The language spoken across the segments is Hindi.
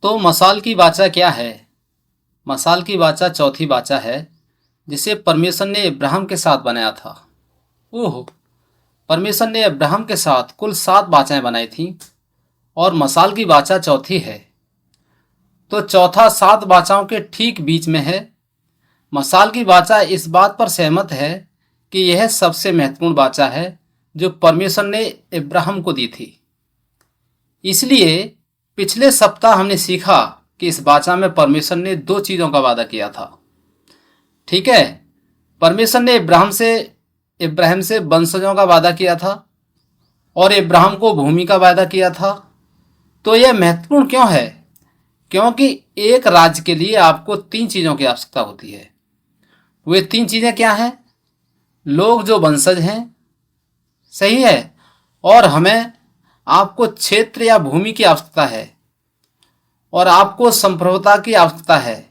तो मसाल की वाचा क्या है? मसाल की वाचा चौथी वाचा है जिसे परमेश्वर ने इब्राहिम के साथ बनाया था। ओह, परमेश्वर ने इब्राहिम के साथ कुल 7 वाचाएं बनाई थीं और मसाल की वाचा चौथी है। तो चौथा 7 वाचाओं के ठीक बीच में है। मसाल की वाचा इस बात पर सहमत है कि यह सबसे महत्वपूर्ण वाचा है जो परमेश्वर ने इब्राहिम को दी थी। इसलिए पिछले सप्ताह हमने सीखा कि इस वाचा में परमेश्वर ने 2 चीज़ों का वादा किया था। ठीक है, परमेश्वर ने इब्राहिम से वंशजों का वादा किया था और इब्राहिम को भूमि का वादा किया था। तो यह महत्वपूर्ण क्यों है? क्योंकि एक राज्य के लिए आपको 3 चीज़ों की आवश्यकता होती है। वे 3 चीज़ें क्या हैं? लोग जो वंशज हैं, सही है, और हमें आपको क्षेत्र या भूमि की आवश्यकता है, और आपको संप्रभुता की आवश्यकता है।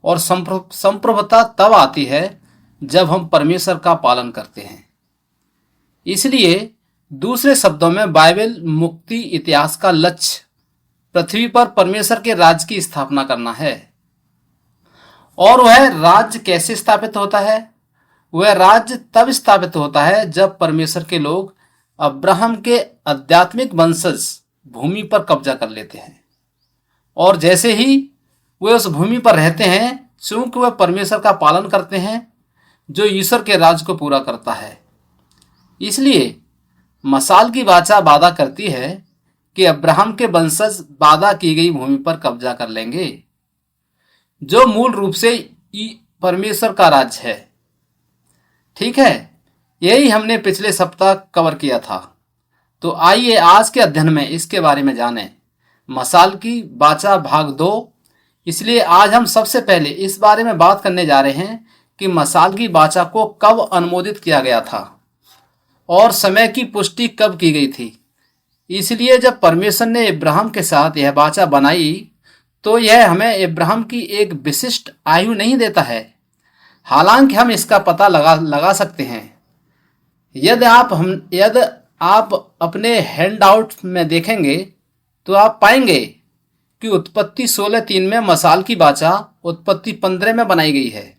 और संप्रभुता तब आती है जब हम परमेश्वर का पालन करते हैं। इसलिए दूसरे शब्दों में बाइबल मुक्ति इतिहास का लक्ष्य पृथ्वी पर परमेश्वर के राज्य की स्थापना करना है। और वह राज्य कैसे स्थापित होता है? वह राज्य तब स्थापित होता है जब परमेश्वर के लोग अब्राहम के आध्यात्मिक वंशज भूमि पर कब्जा कर लेते हैं। और जैसे ही वे उस भूमि पर रहते हैं, चूंकि वे परमेश्वर का पालन करते हैं जो ईश्वर के राज को पूरा करता है। इसलिए मसाल की वाचा वादा करती है कि अब्राहम के वंशज वादा की गई भूमि पर कब्जा कर लेंगे, जो मूल रूप से परमेश्वर का राज्य है। ठीक है, यही हमने पिछले सप्ताह कवर किया था। तो आइए आज के अध्ययन में इसके बारे में जानें। मसाल की वाचा भाग 2। इसलिए आज हम सबसे पहले इस बारे में बात करने जा रहे हैं कि मसाल की वाचा को कब अनुमोदित किया गया था और समय की पुष्टि कब की गई थी। इसलिए जब परमेश्वर ने इब्राहिम के साथ यह वाचा बनाई तो यह हमें इब्राहिम की एक विशिष्ट आयु नहीं देता है। हालांकि हम इसका पता लगा सकते हैं। यदि आप अपने हैंडआउट में देखेंगे तो आप पाएंगे कि उत्पत्ति 16:3 में मसाल की वाचा उत्पत्ति 15 में बनाई गई है।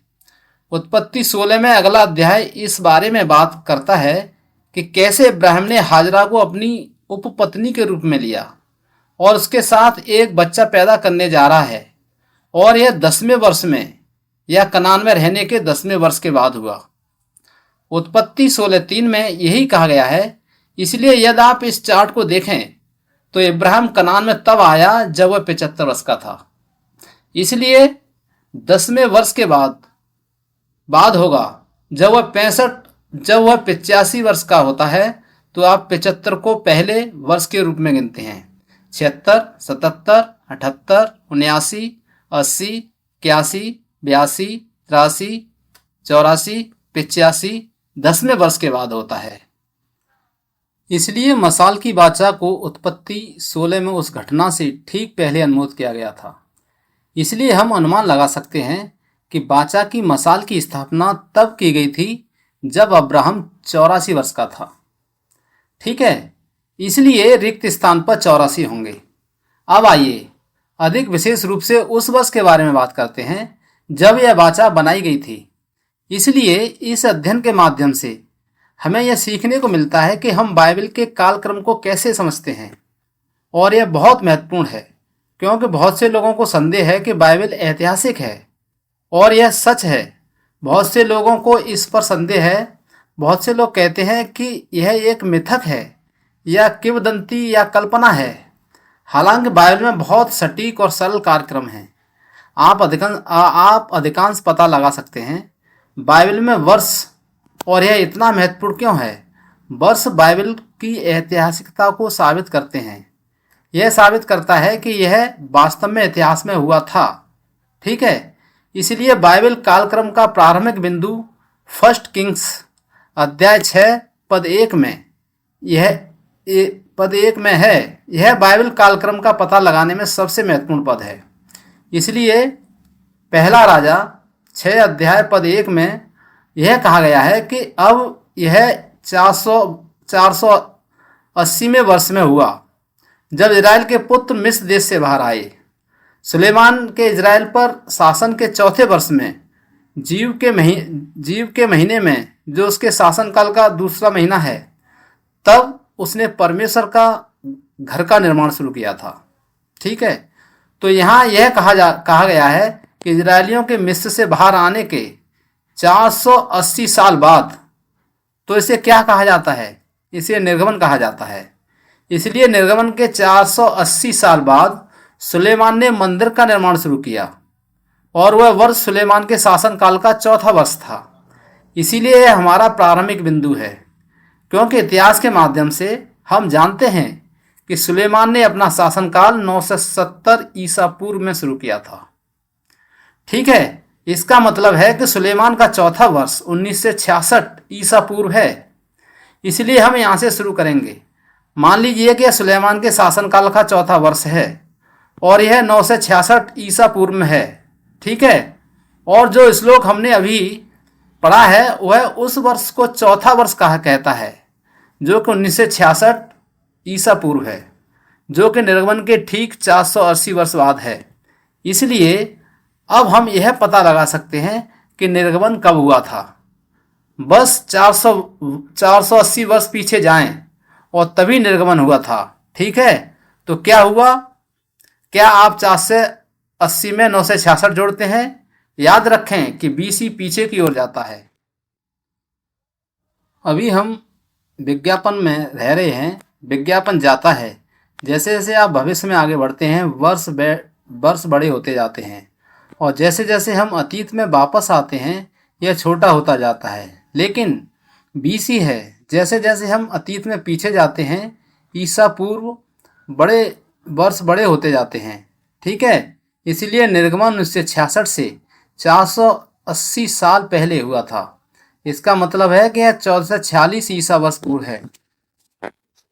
उत्पत्ति 16 में अगला अध्याय इस बारे में बात करता है कि कैसे इब्राहिम ने हाजरा को अपनी उपपत्नी के रूप में लिया और उसके साथ एक बच्चा पैदा करने जा रहा है। और यह 10वें वर्ष में या कनान में रहने के 10वें वर्ष के बाद हुआ। उत्पत्ति 16:3 में यही कहा गया है। इसलिए यदि आप इस चार्ट को देखें तो इब्राहिम कनान में तब आया जब वह 75 वर्ष का था। इसलिए 10वें वर्ष के बाद होगा जब वह 85 वर्ष का होता है। तो आप 75 को पहले वर्ष के रूप में गिनते हैं। 76, 77, 78, 79, 80, 81, 82, 83, 84, 85 10वें वर्ष के बाद होता है। इसलिए मसाल की वाचा को उत्पत्ति 16 में उस घटना से ठीक पहले अनुमोदित किया गया था। इसलिए हम अनुमान लगा सकते हैं कि वाचा की मसाल की स्थापना तब की गई थी जब अब्राहम 84 वर्ष का था। ठीक है, इसलिए रिक्त स्थान पर 84 होंगे। अब आइए अधिक विशेष रूप से उस वर्ष के बारे में बात करते हैं जब यह वाचा बनाई गई थी। इसलिए इस अध्ययन के माध्यम से हमें यह सीखने को मिलता है कि हम बाइबल के कालक्रम को कैसे समझते हैं। और यह बहुत महत्वपूर्ण है क्योंकि बहुत से लोगों को संदेह है कि बाइबल ऐतिहासिक है, और यह सच है। बहुत से लोगों को इस पर संदेह है। बहुत से लोग कहते हैं कि यह एक मिथक है या किंवदंती या कल्पना है। हालांकि बाइबल में बहुत सटीक और सरल कार्यक्रम हैं। आप अधिकांश पता लगा सकते हैं बाइबल में वर्ष। और यह इतना महत्वपूर्ण क्यों है? वर्ष बाइबल की ऐतिहासिकता को साबित करते हैं। यह साबित करता है कि यह वास्तव में इतिहास में हुआ था। ठीक है, इसलिए बाइबल कालक्रम का प्रारंभिक बिंदु 1 किंग्स अध्याय 6 पद 1 में है। यह बाइबल कालक्रम का पता लगाने में सबसे महत्वपूर्ण पद है। इसलिए पहला राजा 6 अध्याय पद 1 में यह कहा गया है कि अब यह 480वें वर्ष में हुआ जब इजराइल के पुत्र मिस्र देश से बाहर आए। सुलेमान के इज़राइल पर शासन के चौथे वर्ष में जीव के महीने में, जो उसके शासनकाल का दूसरा महीना है, तब उसने परमेश्वर का घर का निर्माण शुरू किया था। ठीक है, तो यहाँ यह कहा गया है कि इजरायलियों के मिस्र से बाहर आने के 480 साल बाद, तो इसे क्या कहा जाता है? इसे निर्गमन कहा जाता है। इसलिए निर्गमन के 480 साल बाद सुलेमान ने मंदिर का निर्माण शुरू किया और वह वर्ष सुलेमान के शासनकाल का चौथा वर्ष था। इसीलिए यह हमारा प्रारंभिक बिंदु है, क्योंकि इतिहास के माध्यम से हम जानते हैं कि सुलेमान ने अपना शासनकाल 970 ईसा पूर्व में शुरू किया था। ठीक है, इसका मतलब है कि सुलेमान का चौथा वर्ष 1966 ईसा पूर्व है। इसलिए हम यहाँ से शुरू करेंगे। मान लीजिए कि सुलेमान के शासनकाल का चौथा वर्ष है और यह 966 ईसा पूर्व में है। ठीक है, और जो श्लोक हमने अभी पढ़ा है वह उस वर्ष को चौथा वर्ष कहता है, जो कि 1966 ईसा पूर्व है, जो कि निर्गमन के ठीक 480 वर्ष बाद है। इसलिए अब हम यह पता लगा सकते हैं कि निर्गमन कब हुआ था। बस 480 वर्ष पीछे जाएं और तभी निर्गमन हुआ था। ठीक है, तो क्या हुआ? क्या आप 480 में 966 जोड़ते हैं? याद रखें कि बीसी पीछे की ओर जाता है। अभी हम विज्ञापन में रह रहे हैं। विज्ञापन जाता है। जैसे जैसे आप भविष्य में आगे बढ़ते हैं, वर्ष बड़े होते जाते हैं, और जैसे जैसे हम अतीत में वापस आते हैं यह छोटा होता जाता है। लेकिन बीसी है, जैसे जैसे हम अतीत में पीछे जाते हैं ईसा पूर्व वर्ष बड़े होते जाते हैं। ठीक है, इसलिए निर्गमन 1966 से 480 साल पहले हुआ था। इसका मतलब है कि यह 1446 ईसा वर्ष पूर्व है।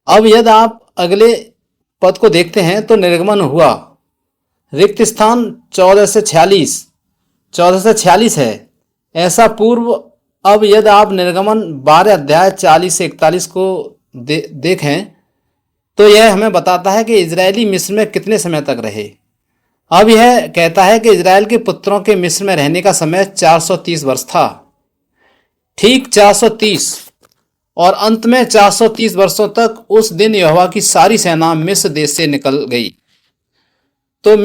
अब यदि आप अगले पद को देखते हैं तो निर्गमन हुआ, रिक्त स्थान 1446 है, ऐसा पूर्व। अब यदि आप निर्गमन 12 अध्याय 40 से 41 को देखें तो यह हमें बताता है कि इजरायली मिस्र में कितने समय तक रहे। अब यह कहता है कि इजराइल के पुत्रों के मिस्र में रहने का समय 430 वर्ष था। ठीक 430, और अंत में 430 वर्षों तक उस दिन यहोवा की सारी सेना मिस्र देश से निकल गई। तो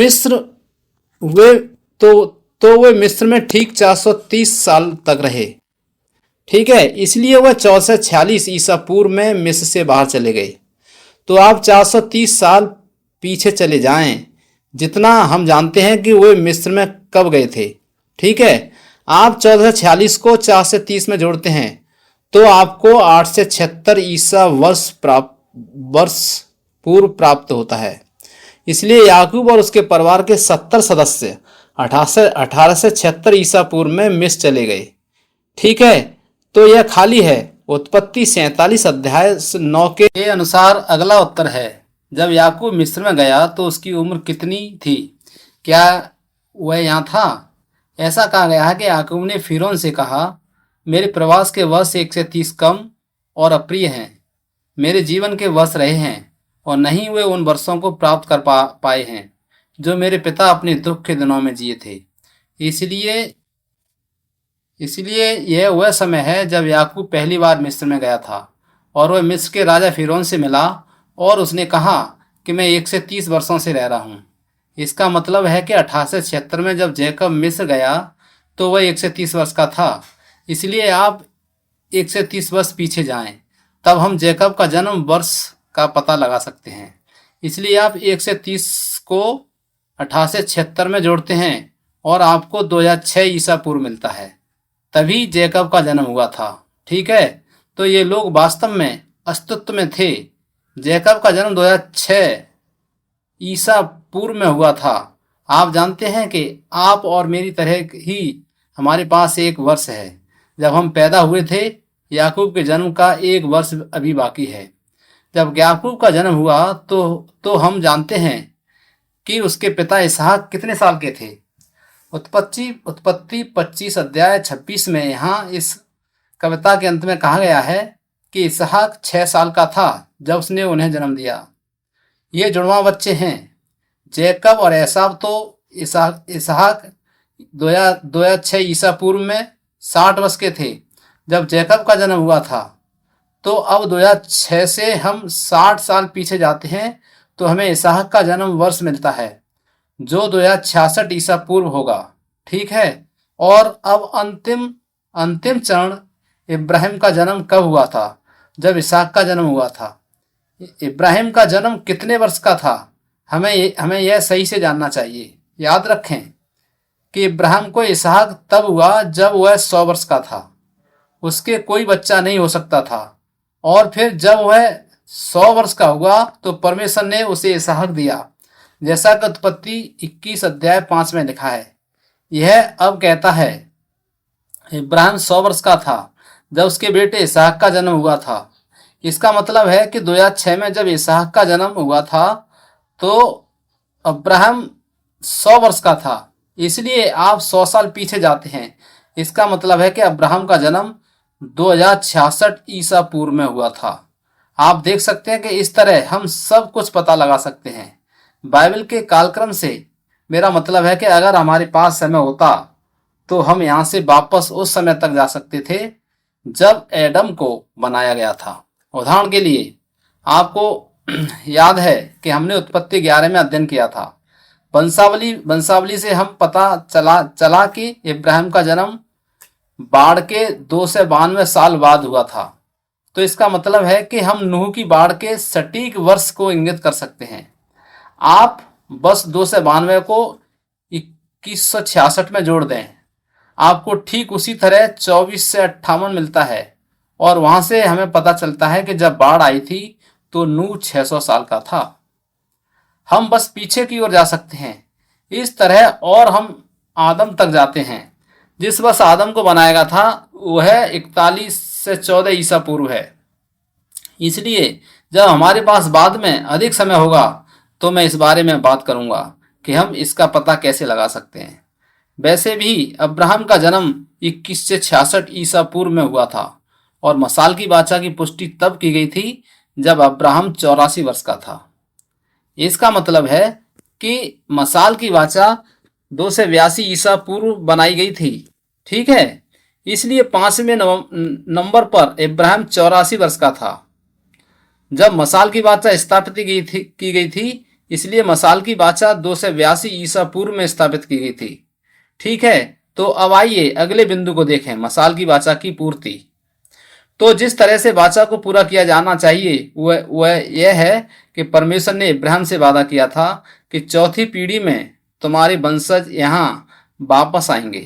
वे मिस्र में ठीक 430 साल तक रहे। ठीक है, इसलिए वह 1446 ईसा पूर्व में मिस्र से बाहर चले गए। तो आप 430 साल पीछे चले जाएं, जितना हम जानते हैं कि वे मिस्र में कब गए थे। ठीक है, आप 1446 को 4 से 30 में जोड़ते हैं तो आपको 8 से 76 ईसा वर्ष पूर्व प्राप्त होता है। इसलिए याकूब और उसके परिवार के 70 सदस्य 18 से 76 ईसा पूर्व में मिस्र चले गए। ठीक है, तो यह खाली है। उत्पत्ति 47 अध्याय 9 के अनुसार अगला उत्तर है, जब याकूब मिस्र में गया तो उसकी उम्र कितनी थी? क्या वह यहाँ था? ऐसा कहा गया है कि याकूब ने फिरौन से कहा, मेरे प्रवास के वर्ष 1 से 30 कम और अप्रिय हैं। मेरे जीवन के वर्ष रहे हैं और नहीं वे उन वर्षों को प्राप्त कर पाए हैं जो मेरे पिता अपने दुख के दिनों में जिए थे। इसलिए यह वह समय है जब याकूब पहली बार मिस्र में गया था और वह मिस्र के राजा फिरौन से मिला और उसने कहा कि मैं 1 से 30 वर्षों से रह रहा हूँ। इसका मतलब है कि 1876 में जब जैकब मिस्र गया तो वह 1 से 30 वर्ष का था। इसलिए आप 1 से 30 वर्ष पीछे जाएं, तब हम जैकब का जन्म वर्ष का पता लगा सकते हैं। इसलिए आप 1 से 30 को 1876 में जोड़ते हैं और आपको 2006 ईसा पूर्व मिलता है। तभी जैकब का जन्म हुआ था। ठीक है, तो ये लोग वास्तव में अस्तित्व में थे। जैकब का जन्म 2006 ईसा पूर्व में हुआ था। आप जानते हैं कि आप और मेरी तरह ही हमारे पास एक वर्ष है। जब हम पैदा हुए थे याकूब के जन्म का 1 वर्ष अभी बाकी है। जब याकूब का जन्म हुआ तो हम जानते हैं कि उसके पिता इसहाक कितने साल के थे। उत्पत्ति 25 अध्याय 26 में यहाँ इस कविता के अंत में कहा गया है कि इसहाक 6 साल का था जब उसने उन्हें जन्म दिया। ये जुड़वा बच्चे हैं। जैकब और एसाव तो इसहाक 2006 ईसा पूर्व में 60 वर्ष के थे जब जैकब का जन्म हुआ था। तो अब 2006 से हम 60 साल पीछे जाते हैं तो हमें इसहाक का जन्म वर्ष मिलता है जो 2066 ईसा पूर्व होगा। ठीक है। और अब अंतिम अंतिम चरण, इब्राहिम का जन्म कब हुआ था? जब इसहाक का जन्म हुआ था। इब्राहिम का जन्म कितने वर्ष का था? हमें यह सही से जानना चाहिए। याद रखें कि इब्राहिम को इसहाक तब हुआ जब वह 100 वर्ष का था। उसके कोई बच्चा नहीं हो सकता था। और फिर जब वह 100 वर्ष का हुआ तो परमेश्वर ने उसे इसहाक दिया, जैसा कि उत्पत्ति 21 अध्याय 5 में लिखा है। यह अब कहता है इब्राहिम 100 वर्ष का था जब उसके बेटे इसहाक का जन्म हुआ था। इसका मतलब है कि 2006 में जब इसहाक का जन्म हुआ था तो अब्राहम 100 वर्ष का था। इसलिए आप 100 साल पीछे जाते हैं। इसका मतलब है कि अब्राहम का जन्म 2066 ईसा पूर्व में हुआ था। आप देख सकते हैं कि इस तरह हम सब कुछ पता लगा सकते हैं बाइबल के कालक्रम से। मेरा मतलब है कि अगर हमारे पास समय होता तो हम यहाँ से वापस उस समय तक जा सकते थे जब एडम को बनाया गया था। उदाहरण के लिए आपको याद है कि हमने उत्पत्ति 11 में अध्ययन किया था। वंशावली से हम पता चला कि इब्राहिम का जन्म बाढ़ के 292 साल बाद हुआ था। तो इसका मतलब है कि हम नूह की बाढ़ के सटीक वर्ष को इंगित कर सकते हैं। आप बस 292 को 2166 में जोड़ दें, आपको ठीक उसी तरह 24 से 58 मिलता है। और वहां से हमें पता चलता है कि जब बाढ़ आई थी तो नूह 600 साल का था। हम बस पीछे की ओर जा सकते हैं इस तरह और हम आदम तक जाते हैं। जिस वर्ष आदम को बनाया गया था वह 41 से 14 ईसा पूर्व है। इसलिए जब हमारे पास बाद में अधिक समय होगा तो मैं इस बारे में बात करूंगा कि हम इसका पता कैसे लगा सकते हैं। वैसे भी अब्राहम का जन्म 21 से 66 ईसा पूर्व में हुआ था और मसाल की वाचा की पुष्टि तब की गई थी जब अब्राहम 84 वर्ष का था। इसका मतलब है कि मसाल की वाचा 282 ईसा पूर्व बनाई गई थी। ठीक है। इसलिए 5वें नंबर पर इब्राहिम 84 वर्ष का था जब मसाल की वाचा स्थापित की गई थी। इसलिए मसाल की वाचा 282 ईसा पूर्व में स्थापित की गई थी। ठीक है। तो अब आइए अगले बिंदु को देखें, मसाल की वाचा की पूर्ति। तो जिस तरह से वाचा को पूरा किया जाना चाहिए वह यह है कि परमेश्वर ने इब्राहिम से वादा किया था कि चौथी पीढ़ी में तुम्हारे वंशज यहाँ वापस आएंगे,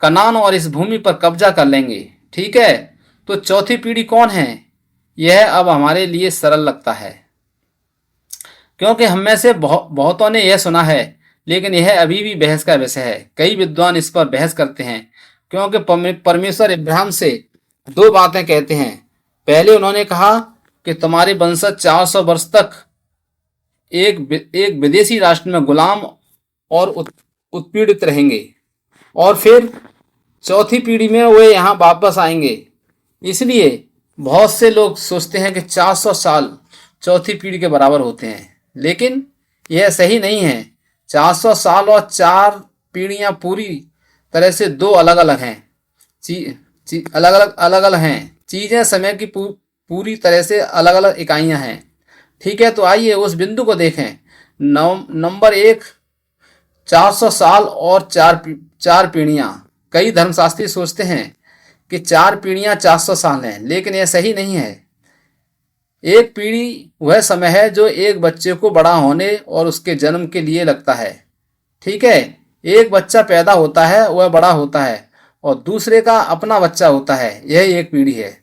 कनान और इस भूमि पर कब्जा कर लेंगे। ठीक है। तो चौथी पीढ़ी कौन है? यह अब हमारे लिए सरल लगता है क्योंकि हम में से बहुतों ने यह सुना है, लेकिन यह अभी भी बहस का विषय है। कई विद्वान इस पर बहस करते हैं क्योंकि परमेश्वर इब्राहिम से 2 बातें कहते हैं। पहले उन्होंने कहा कि तुम्हारे वंशज 400 वर्ष तक एक विदेशी राष्ट्र में गुलाम और उत्पीड़ित रहेंगे और फिर चौथी पीढ़ी में वे यहाँ वापस आएंगे। इसलिए बहुत से लोग सोचते हैं कि 400 साल चौथी पीढ़ी के बराबर होते हैं, लेकिन यह सही नहीं है। 400 साल और 4 पीढ़ियाँ पूरी तरह से 2 अलग अलग हैं। अलग अलग हैं चीजें, समय की पूरी तरह से अलग अलग इकाइयां हैं। ठीक है। तो आइए उस बिंदु को देखें। नंबर 1, 400 साल और 4 पीढ़ियां। कई धर्मशास्त्री सोचते हैं कि 4 पीढ़ियां 400 साल हैं, लेकिन यह सही नहीं है। एक पीढ़ी वह समय है जो एक बच्चे को बड़ा होने और उसके जन्म के लिए लगता है। ठीक है। एक बच्चा पैदा होता है, वह बड़ा होता है और दूसरे का अपना बच्चा होता है, यह एक पीढ़ी है।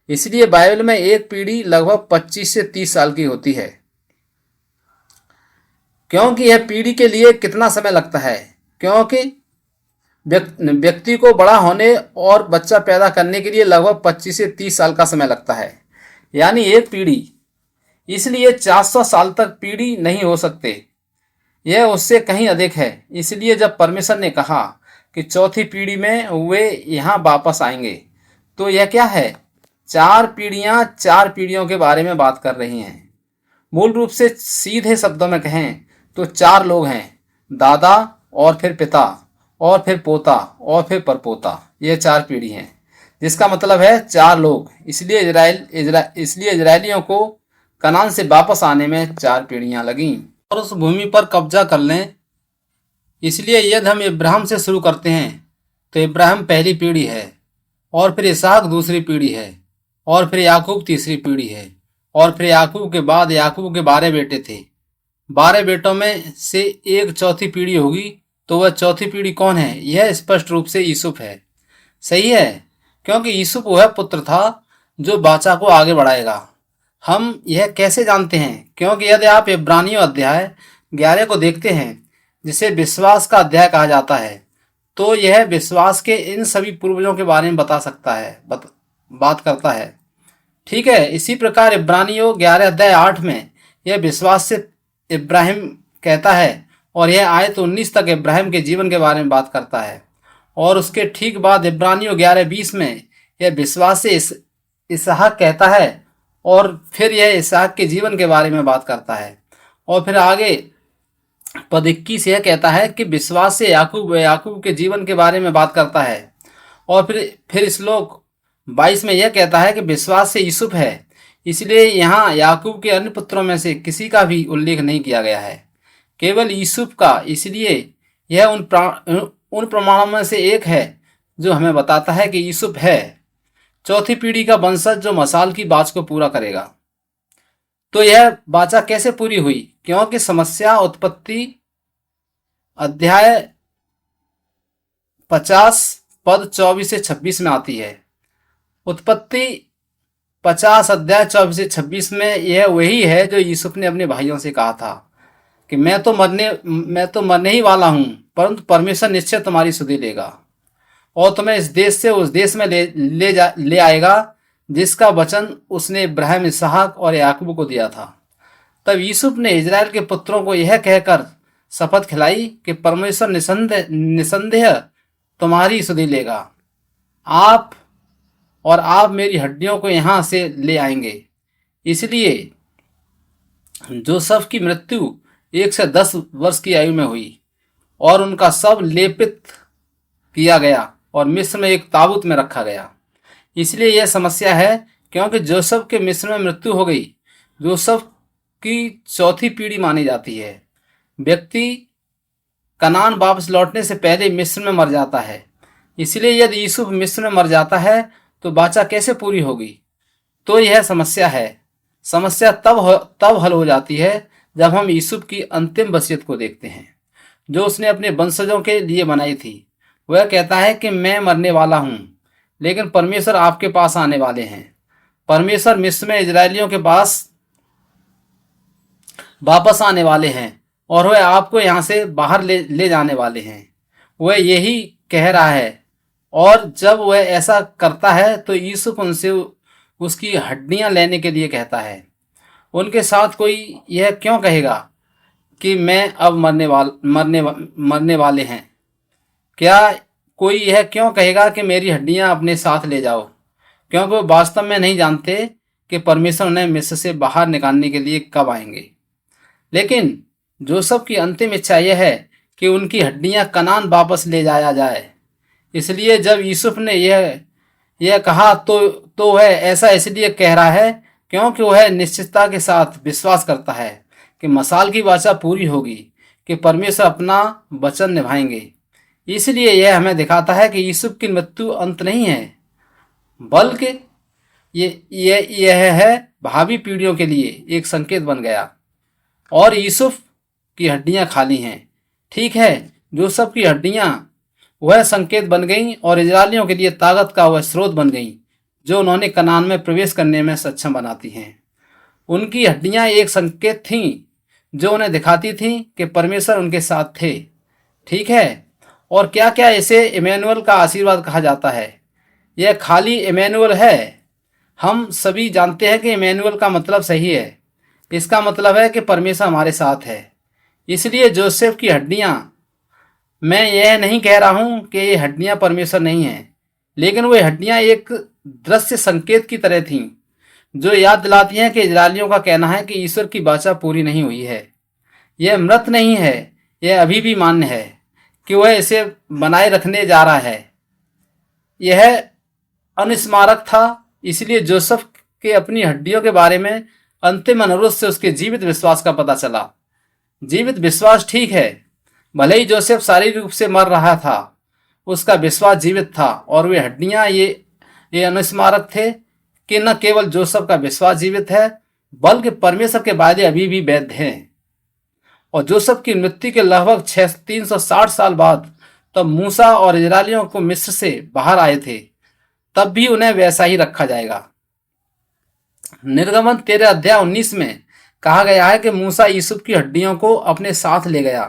इसलिए बाइबल में एक पीढ़ी लगभग 25 से 30 साल की होती है। क्योंकि यह पीढ़ी के लिए कितना समय लगता है? क्योंकि व्यक्ति को बड़ा होने और बच्चा पैदा करने के लिए लगभग 25 से 30 साल का समय लगता है, यानी एक पीढ़ी। इसलिए 400 साल तक पीढ़ी नहीं हो सकते, यह उससे कहीं अधिक है। इसलिए जब परमेश्वर ने कहा कि चौथी पीढ़ी में वे यहाँ वापस आएंगे, तो यह क्या है? 4 पीढ़ियाँ 4 पीढ़ियों के बारे में बात कर रही हैं। मूल रूप से सीधे शब्दों में कहें तो 4 लोग हैं, दादा, और फिर पिता और फिर पोता और फिर परपोता, ये 4 पीढ़ी हैं, जिसका मतलब है 4 लोग। इसलिए इजरायलियों को कनान से वापस आने में 4 पीढ़ियां लगीं और उस भूमि पर कब्जा कर लें। इसलिए यदि हम इब्राहिम से शुरू करते हैं तो इब्राहिम पहली पीढ़ी है, और फिर इसहाक दूसरी पीढ़ी है, और फिर याकूब तीसरी पीढ़ी है, और फिर याकूब के बाद याकूब के 12 बेटे थे। 12 बेटों में से एक चौथी पीढ़ी होगी, तो वह चौथी पीढ़ी कौन है? यह स्पष्ट रूप से यूसुफ है। सही है, क्योंकि यूसुफ वह पुत्र था जो बाचा को आगे बढ़ाएगा। हम यह कैसे जानते हैं? क्योंकि यदि आप इब्रानियों अध्याय 11 को देखते हैं, जिसे विश्वास का अध्याय कहा जाता है, तो यह विश्वास के इन सभी पूर्वजों के बारे में बता सकता है, बात करता है। ठीक है, इसी प्रकार इब्रानियों 11 अध्याय 8 में यह विश्वास से इब्राहिम कहता है, और यह आयत 19 तक इब्राहिम के जीवन के बारे में बात करता है। और उसके ठीक बाद इब्रानियों 11:20 में यह विश्वास से इसहाक कहता है, और फिर यह इसहाक के जीवन के बारे में बात करता है। और फिर आगे पद 21 यह कहता है कि विश्वास से याकूब के जीवन के बारे में बात करता है। और फिर श्लोक 22 में यह कहता है कि विश्वास से यूसुफ है। इसलिए यहाँ याकूब के अन्य पुत्रों में से किसी का भी उल्लेख नहीं किया गया है, केवल यूसुफ का। इसलिए यह उन प्रमाणों में से एक है जो हमें बताता है कि यूसुफ है चौथी पीढ़ी का वंशज जो मसाल की बात को पूरा करेगा। तो यह बाचा कैसे पूरी हुई? क्योंकि समस्या उत्पत्ति अध्याय 50 पद 24 से 26 में आती है। उत्पत्ति 50 अध्याय 24 से 26 में यह वही है जो यूसुफ ने अपने भाइयों से कहा था कि मैं तो मरने ही वाला हूं, परंतु परमेश्वर निश्चय तुम्हारी सुधि लेगा और तुम्हें इस देश से उस देश में ले आएगा जिसका वचन उसने इब्राहिम, इसहाक और याकूब को दिया था। तब यूसुफ ने इजराइल के पुत्रों को यह कहकर शपथ खिलाई कि परमेश्वर निसंदेह तुम्हारी सुधि लेगा। आप मेरी हड्डियों को यहां से ले आएंगे। इसलिए जोसेफ की मृत्यु 1 से 10 वर्ष की आयु में हुई और उनका शव लेपित किया गया और मिस्र में एक ताबूत में रखा गया। इसलिए यह समस्या है, क्योंकि जोसेफ के मिस्र में मृत्यु हो गई। जोसेफ की चौथी पीढ़ी मानी जाती है। व्यक्ति कनान वापस लौटने से पहले मिस्र में मर जाता है। इसलिए यदि यूसुफ मिस्र में मर जाता है तो बाचा कैसे पूरी होगी? तो यह समस्या है। समस्या तब हल हो जाती है जब हम यूसुफ की अंतिम वसीयत को देखते हैं जो उसने अपने वंशजों के लिए बनाई थी। वह कहता है कि मैं मरने वाला हूं, लेकिन परमेश्वर आपके पास आने वाले हैं। परमेश्वर मिस्र में इजरायलियों के पास वापस आने वाले हैं और वह आपको यहां से बाहर ले जाने वाले हैं। वह यही कह रहा है, और जब वह ऐसा करता है तो यूसुफ उनसे उसकी हड्डियां लेने के लिए कहता है। उनके साथ कोई यह क्यों कहेगा कि मैं अब मरने वाले हैं? क्या कोई यह क्यों कहेगा कि मेरी हड्डियां अपने साथ ले जाओ? क्योंकि वो वास्तव में नहीं जानते कि परमेश्वर उन्हें मिस्र से बाहर निकालने के लिए कब आएंगे। लेकिन जोसेफ की अंतिम इच्छा यह है कि उनकी हड्डियां कनान वापस ले जाया जाए। इसलिए जब यूसुफ ने यह कहा तो वह ऐसा इसलिए कह रहा है क्योंकि वह निश्चितता के साथ विश्वास करता है कि मसाल की वाचा पूरी होगी, कि परमेश्वर अपना वचन निभाएंगे। इसलिए यह हमें दिखाता है कि यूसुफ की मृत्यु अंत नहीं है, बल्कि यह है भावी पीढ़ियों के लिए एक संकेत बन गया। और यूसुफ की हड्डियां खाली हैं। ठीक है, जोसेफ की हड्डियां वह संकेत बन गईं और इजरायलियों के लिए ताकत का वह स्रोत बन गईं जो उन्होंने कनान में प्रवेश करने में सक्षम बनाती हैं। उनकी हड्डियां एक संकेत थीं जो उन्हें दिखाती थीं कि परमेश्वर उनके साथ थे। ठीक है, और क्या क्या इसे इमैनुअल का आशीर्वाद कहा जाता है? यह खाली इमैनुअल है। हम सभी जानते हैं कि इमैनुअल का मतलब सही है। इसका मतलब है कि परमेश्वर हमारे साथ है। इसलिए जोसेफ की हड्डियां, मैं यह नहीं कह रहा हूं कि ये हड्डियां परमेश्वर नहीं हैं, लेकिन वे हड्डियां एक दृश्य संकेत की तरह थीं जो याद दिलाती हैं कि इजरायलियों का कहना है कि ईश्वर की वाचा पूरी नहीं हुई है। यह मृत नहीं है, यह अभी भी मान्य है, कि वह इसे बनाए रखने जा रहा है। यह अनिस्मारक था, इसलिए जोसेफ के अपनी हड्डियों के बारे में अंतिम अनुरोध से उसके जीवित विश्वास का पता चला। जीवित विश्वास ठीक है, भले ही जोसेफ शारीरिक रूप से मर रहा था, उसका विश्वास जीवित था और वे हड्डियां ये अनुस्मारक थे कि न केवल जोसेफ का विश्वास जीवित है, बल्कि परमेश्वर के वादे अभी भी वैध हैं। और जोसेफ की मृत्यु के लगभग 360 साल बाद तब मूसा और इजरायलियों को मिस्र से बाहर आए थे, तब भी उन्हें वैसा ही रखा जाएगा। निर्गमन 13 अध्याय 19 में कहा गया है कि मूसा यूसुफ की हड्डियों को अपने साथ ले गया,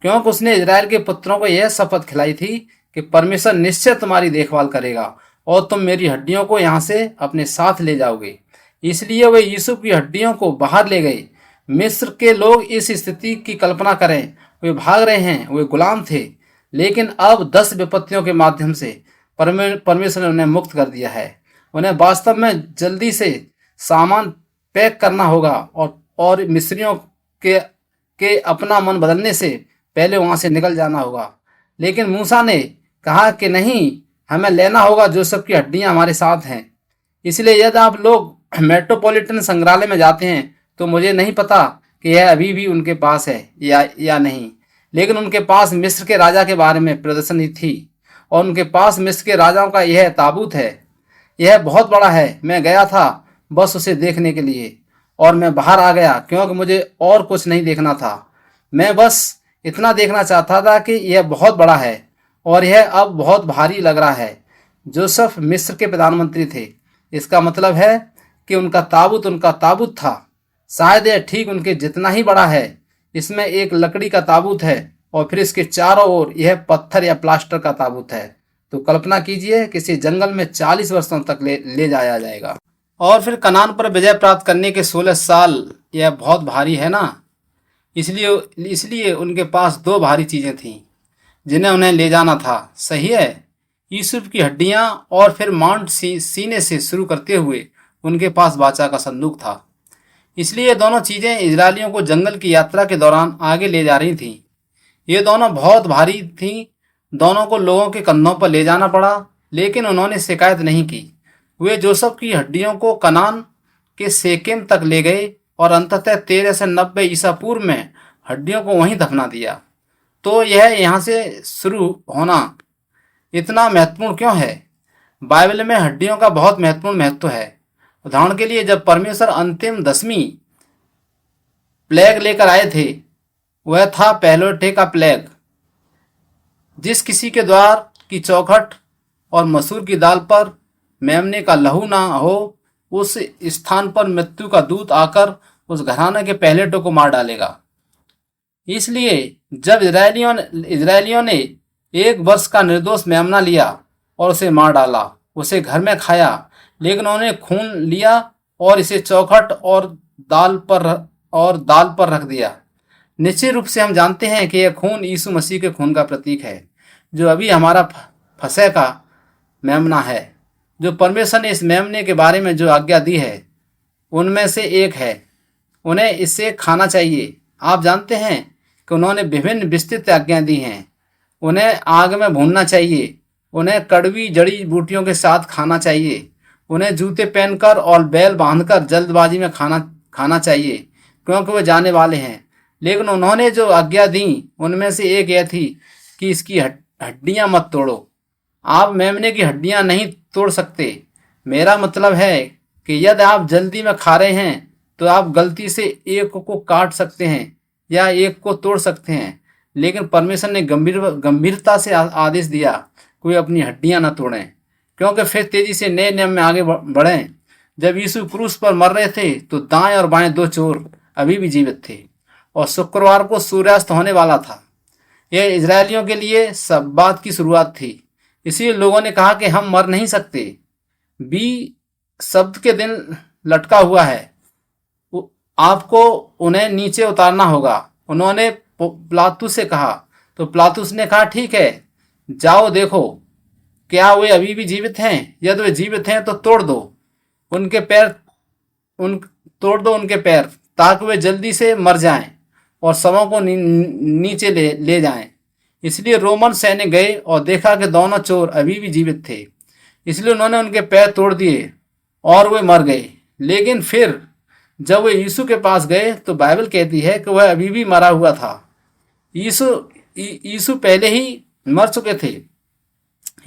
क्योंकि उसने इजराइल के पुत्रों को यह शपथ खिलाई थी कि परमेश्वर निश्चय तुम्हारी देखभाल करेगा और तुम मेरी हड्डियों को यहाँ से अपने साथ ले जाओगे। इसलिए वे यूसुफ की हड्डियों को बाहर ले गए। मिस्र के लोग इस स्थिति की कल्पना करें, वे भाग रहे हैं, वे गुलाम थे, लेकिन अब 10 विपत्तियों के माध्यम से परमेश्वर ने उन्हें मुक्त कर दिया है। उन्हें वास्तव में जल्दी से सामान पैक करना होगा और मिस्रियों के अपना मन बदलने से पहले वहां से निकल जाना होगा। लेकिन मूसा ने कहा कि नहीं, हमें लेना होगा, जोसेफ की हड्डियां हमारे साथ हैं। इसलिए यदि आप लोग मेट्रोपॉलिटन संग्रहालय में जाते हैं तो मुझे नहीं पता कि यह अभी भी उनके पास है या नहीं, लेकिन उनके पास मिस्र के राजा के बारे में प्रदर्शनी थी और उनके पास मिस्र के राजाओं का यह ताबूत है। यह बहुत बड़ा है। मैं गया था बस उसे देखने के लिए और मैं बाहर आ गया क्योंकि मुझे और कुछ नहीं देखना था। मैं बस इतना देखना चाहता था कि यह बहुत बड़ा है और यह अब बहुत भारी लग रहा है। जोसेफ मिस्र के प्रधानमंत्री थे। इसका मतलब है कि उनका ताबूत था। शायद यह ठीक उनके जितना ही बड़ा है। इसमें एक लकड़ी का ताबूत है और फिर इसके चारों ओर यह पत्थर या प्लास्टर का ताबूत है। तो कल्पना कीजिए किसी जंगल में 40 वर्षों तक ले जाया जाएगा। और फिर कनान पर विजय प्राप्त करने के 16 साल, यह बहुत भारी है ना। इसलिए उनके पास 2 भारी चीज़ें थीं जिन्हें उन्हें ले जाना था। सही है, यूसुफ की हड्डियां और फिर माउंट सीने से शुरू करते हुए उनके पास वाचा का संदूक था। इसलिए ये दोनों चीज़ें इजरायलियों को जंगल की यात्रा के दौरान आगे ले जा रही थीं। ये दोनों बहुत भारी थीं। दोनों को लोगों के कंधों पर ले जाना पड़ा, लेकिन उन्होंने शिकायत नहीं की। वे जोसेफ की हड्डियों को कनान के शेकेम तक ले गए और अंततः 13 से 90 ईसा पूर्व में हड्डियों को वहीं दफना दिया। तो यह यहाँ से शुरू होना इतना महत्वपूर्ण क्यों है? बाइबल में हड्डियों का बहुत महत्वपूर्ण महत्व है। उदाहरण के लिए जब परमेश्वर अंतिम 10वीं प्लेग लेकर आए थे, वह था पहलोठे का प्लेग। जिस किसी के द्वार की चौखट और मसूर की दाल पर मेमने का लहू ना हो, उस स्थान पर मृत्यु का दूत आकर उस घराने के पहलेठों को मार डालेगा। इसलिए जब इजरायलियों ने 1 वर्ष का निर्दोष मेमना लिया और उसे मार डाला, उसे घर में खाया, लेकिन उन्होंने खून लिया और इसे चौखट और दाल पर रख दिया। निश्चित रूप से हम जानते हैं कि यह खून यीशु मसीह के खून का प्रतीक है, जो अभी हमारा फसह का मेमना है। जो परमेश्वर ने इस मेमने के बारे में जो आज्ञा दी है, उनमें से एक है, उन्हें इसे खाना चाहिए। आप जानते हैं कि उन्होंने विभिन्न विस्तृत आज्ञाएं दी हैं। उन्हें आग में भूनना चाहिए, उन्हें कड़वी जड़ी बूटियों के साथ खाना चाहिए, उन्हें जूते पहनकर और बैल बांधकर जल्दबाजी में खाना चाहिए, क्योंकि वे जाने वाले हैं। लेकिन उन्होंने जो आज्ञा दी उनमें से एक यह थी कि इसकी हड्डियां मत तोड़ो। आप मेमने की हड्डियां नहीं तोड़ सकते। मेरा मतलब है कि यदि आप जल्दी में खा रहे हैं तो आप गलती से एक को काट सकते हैं या एक को तोड़ सकते हैं, लेकिन परमेश्वर ने गंभीरता से आदेश दिया कि वे अपनी हड्डियां न तोड़ें, क्योंकि फिर तेजी से नए नियम में आगे बढ़ें। जब यीशु क्रूस पर मर रहे थे तो दाएं और बाएं 2 चोर अभी भी जीवित थे और शुक्रवार को सूर्यास्त होने वाला था। यह इजरायलियों के लिए सब्बात की शुरुआत थी। इसलिए लोगों ने कहा कि हम मर नहीं सकते। बी शब्द के दिन लटका हुआ है, आपको उन्हें नीचे उतारना होगा। उन्होंने पिलातुस से कहा, तो पिलातुस ने कहा ठीक है, जाओ देखो क्या वे अभी भी जीवित हैं। यदि वे जीवित हैं तो तोड़ दो उनके पैर ताकि वे जल्दी से मर जाएं और शवों को नीचे ले जाएं। इसलिए रोमन सैनिक गए और देखा कि दोनों चोर अभी भी जीवित थे। इसलिए उन्होंने उनके पैर तोड़ दिए और वे मर गए। लेकिन फिर जब वे यीशु के पास गए तो बाइबल कहती है कि वह अभी भी मरा हुआ था। यीशु यीशु पहले ही मर चुके थे,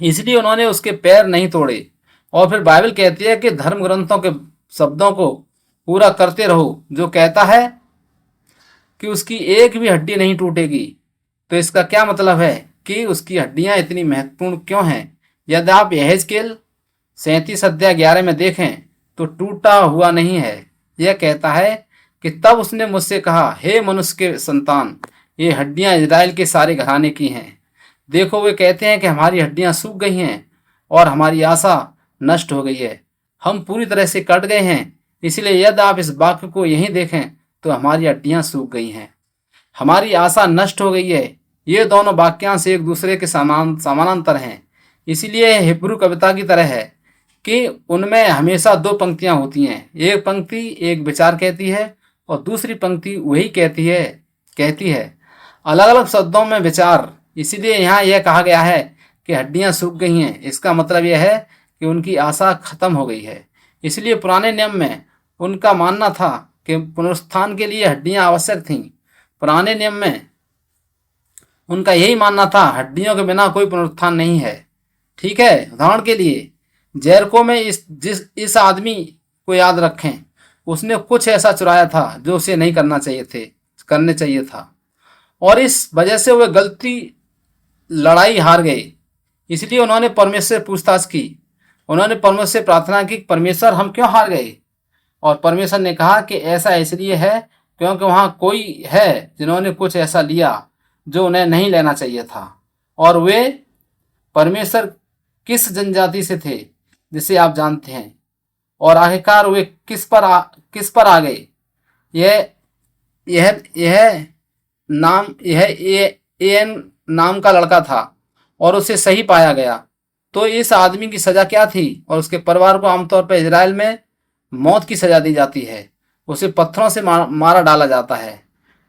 इसलिए उन्होंने उसके पैर नहीं तोड़े। और फिर बाइबल कहती है कि धर्म ग्रंथों के शब्दों को पूरा करते रहो, जो कहता है कि उसकी एक भी हड्डी नहीं टूटेगी। तो इसका क्या मतलब है कि उसकी हड्डियां इतनी महत्वपूर्ण क्यों हैं? यदि आप यहेजकेल 37 अध्याय 11 में देखें तो टूटा हुआ नहीं है। यह कहता है कि तब उसने मुझसे कहा, हे मनुष्य के संतान, ये हड्डियां इजराइल के सारे घराने की हैं। देखो, वे कहते हैं कि हमारी हड्डियां सूख गई हैं और हमारी आशा नष्ट हो गई है, हम पूरी तरह से कट गए हैं। इसलिए यदि आप इस वाक्य को यहीं देखें तो हमारी हड्डियां सूख गई हैं, हमारी आशा नष्ट हो गई है। ये दोनों वाक्यांश एक दूसरे के समानांतर हैं। इसलिए हिब्रू कविता की तरह है कि उनमें हमेशा दो पंक्तियां होती हैं। एक पंक्ति एक विचार कहती है और दूसरी पंक्ति वही कहती है अलग अलग शब्दों में विचार। इसीलिए यहाँ यह कहा गया है कि हड्डियां सूख गई हैं। इसका मतलब यह है कि उनकी आशा खत्म हो गई है। इसलिए पुराने नियम में उनका मानना था कि पुनरुत्थान के लिए हड्डियां आवश्यक थीं। पुराने नियम में उनका यही मानना था, हड्डियों के बिना कोई पुनरुत्थान नहीं है। ठीक है, उदाहरण के लिए जेरिको में इस आदमी को याद रखें। उसने कुछ ऐसा चुराया था जो उसे नहीं करने चाहिए था, और इस वजह से वे गलती लड़ाई हार गए। इसलिए उन्होंने परमेश्वर से पूछताछ की। उन्होंने परमेश्वर से प्रार्थना की, परमेश्वर हम क्यों हार गए? और परमेश्वर ने कहा कि ऐसा इसलिए है क्योंकि वहां कोई है जिन्होंने कुछ ऐसा लिया जो उन्हें नहीं लेना चाहिए था। और वे परमेश्वर किस जनजाति से थे जिसे आप जानते हैं, और आखिरकार वे किस पर आ गए? यह एन नाम का लड़का था और उसे सही पाया गया। तो इस आदमी की सजा क्या थी? और उसके परिवार को आमतौर पर इजराइल में मौत की सजा दी जाती है। उसे पत्थरों से मारा डाला जाता है।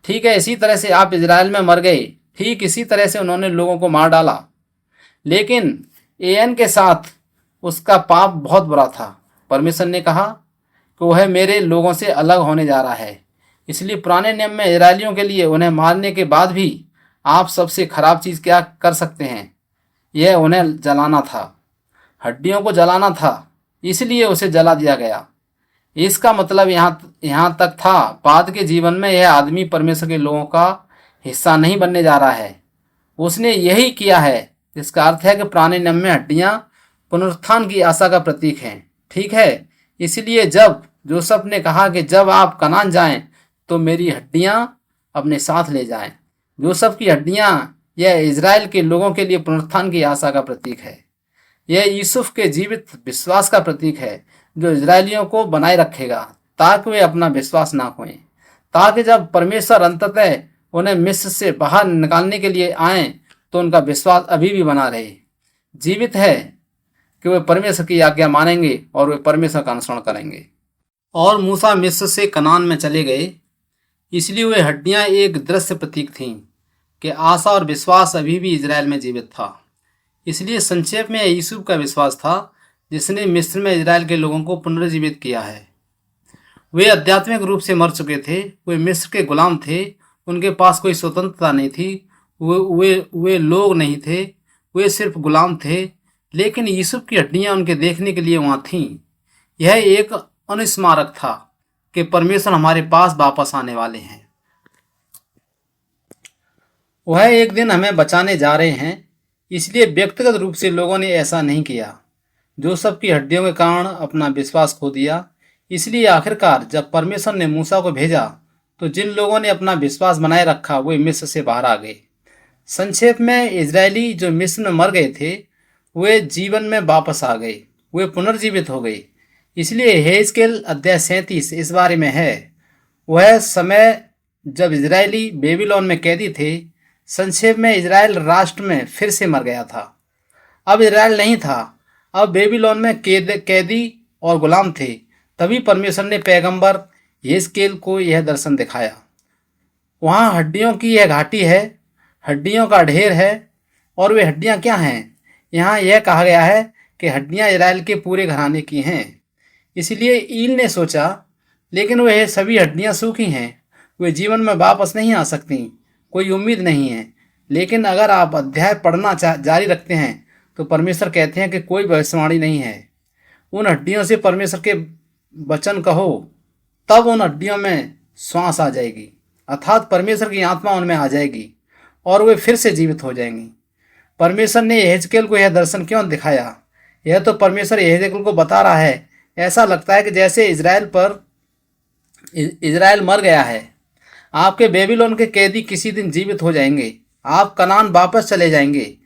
ठीक है, इसी तरह से आप इजराइल में मर गए। ठीक इसी तरह से उन्होंने लोगों को मार डाला। लेकिन एन के साथ उसका पाप बहुत बुरा था। परमेश्वर ने कहा कि वह मेरे लोगों से अलग होने जा रहा है। इसलिए पुराने नियम में इजरायलियों के लिए उन्हें मारने के बाद भी आप सबसे खराब चीज़ क्या कर सकते हैं? यह उन्हें जलाना था, हड्डियों को जलाना था। इसलिए उसे जला दिया गया। इसका मतलब यहाँ तक था, बाद के जीवन में यह आदमी परमेश्वर के लोगों का हिस्सा नहीं बनने जा रहा है। उसने यही किया है। इसका अर्थ है कि पुराने नियम में हड्डियां पुनरुत्थान की आशा का प्रतीक हैं। ठीक है, इसलिए जब जोसेफ ने कहा कि जब आप कनान जाएं तो मेरी हड्डियां अपने साथ ले जाएं, जोसेफ की हड्डियां यह इजराइल के लोगों के लिए पुनरुत्थान की आशा का प्रतीक है। यह यूसुफ के जीवित विश्वास का प्रतीक है जो इजरायलियों को बनाए रखेगा ताकि वे अपना विश्वास ना खोएं, ताकि जब परमेश्वर अंततः उन्हें मिस्र से बाहर निकालने के लिए आए तो उनका विश्वास अभी भी बना रहे, जीवित है, कि वे परमेश्वर की आज्ञा मानेंगे और वे परमेश्वर का अनुसरण करेंगे। और मूसा मिस्र से कनान में चले गए, इसलिए वे हड्डियां एक दृश्य प्रतीक थीं कि आशा और विश्वास अभी भी इजराइल में जीवित था। इसलिए संक्षेप में यूसुफ का विश्वास था जिसने मिस्र में इजराइल के लोगों को पुनर्जीवित किया है। वे आध्यात्मिक रूप से मर चुके थे, वे मिस्र के गुलाम थे, उनके पास कोई स्वतंत्रता नहीं थी, वे लोग नहीं थे, वे सिर्फ गुलाम थे। लेकिन यूसुफ की हड्डियां उनके देखने के लिए वहां थीं। यह एक अनुस्मारक था कि परमेश्वर हमारे पास वापस आने वाले हैं। वह एक दिन हमें बचाने जा रहे हैं। इसलिए व्यक्तिगत रूप से लोगों ने ऐसा नहीं किया। जोसेफ की हड्डियों के कारण अपना विश्वास खो दिया। इसलिए आखिरकार जब परमेश्वर ने मूसा को भेजा तो जिन लोगों ने अपना विश्वास बनाए रखा वे मिस्र से बाहर आ गए। संक्षेप में इजरायली जो मिस्र में मर गए थे वे जीवन में वापस आ गए, वे पुनर्जीवित हो गए। इसलिए यहेजकेल अध्याय 37 इस बारे में है। वह समय जब इजरायली बेबीलोन में कैदी थे। संक्षेप में इजराइल राष्ट्र में फिर से मर गया था। अब इजराइल नहीं था, अब बेबीलोन में कैदी और गुलाम थे। तभी परमेश्वर ने पैगंबर यहेजकेल को यह दर्शन दिखाया। वहाँ हड्डियों की यह घाटी है। हड्डियों का ढेर है। और वे हड्डियां क्या हैं? यहाँ यह कहा गया है कि हड्डियां इजराइल के पूरे घराने की हैं। इसलिए ईल ने सोचा, लेकिन वह सभी हड्डियां सूखी हैं, वे जीवन में वापस नहीं आ सकती, कोई उम्मीद नहीं है। लेकिन अगर आप अध्याय पढ़ना जारी रखते हैं तो परमेश्वर कहते हैं कि कोई भविष्यवाणी नहीं है। उन हड्डियों से परमेश्वर के वचन कहो, तब उन हड्डियों में श्वास आ जाएगी, अर्थात परमेश्वर की आत्मा उनमें आ जाएगी और वे फिर से जीवित हो जाएंगी। परमेश्वर ने यहेजकेल को यह दर्शन क्यों दिखाया? यह तो परमेश्वर यहेजकेल को बता रहा है। ऐसा लगता है कि जैसे इजराइल मर गया है। आपके बेबीलोन के कैदी किसी दिन जीवित हो जाएंगे, आप कनान वापस चले जाएंगे,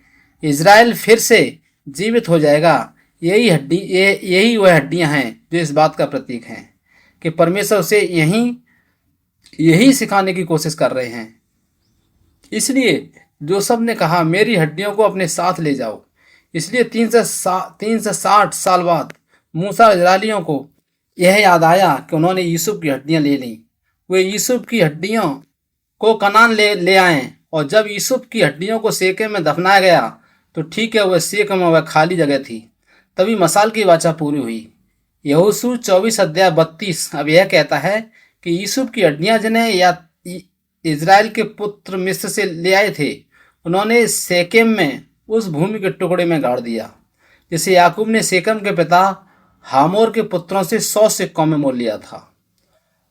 इजराइल फिर से जीवित हो जाएगा। यही वह हड्डियां हैं जो इस बात का प्रतीक हैं कि परमेश्वर उसे यही सिखाने की कोशिश कर रहे हैं। इसलिए जोसेफ ने कहा, मेरी हड्डियों को अपने साथ ले जाओ। इसलिए 360 साल बाद मूसा इजरायलियों को यह याद आया कि उन्होंने यूसुफ की हड्डियां ले लीं। वे यूसुफ की हड्डियों को कनान ले आए। और जब यूसुफ की हड्डियों को सेकेम में दफनाया गया तो ठीक है, वह सेकेम में वह खाली जगह थी। तभी मसाल की वाचा पूरी हुई। यहोशू 24 अध्याय 32 अब यह कहता है कि यूसुफ की हड्डियां जिन्हें या इजराइल के पुत्र मिस्र से ले आए थे, उन्होंने सेकेम में उस भूमि के टुकड़े में गाड़ दिया जिसे याकूब ने सेकेम के पिता हामोर के पुत्रों से 100 सिक्कों में मोल लिया था,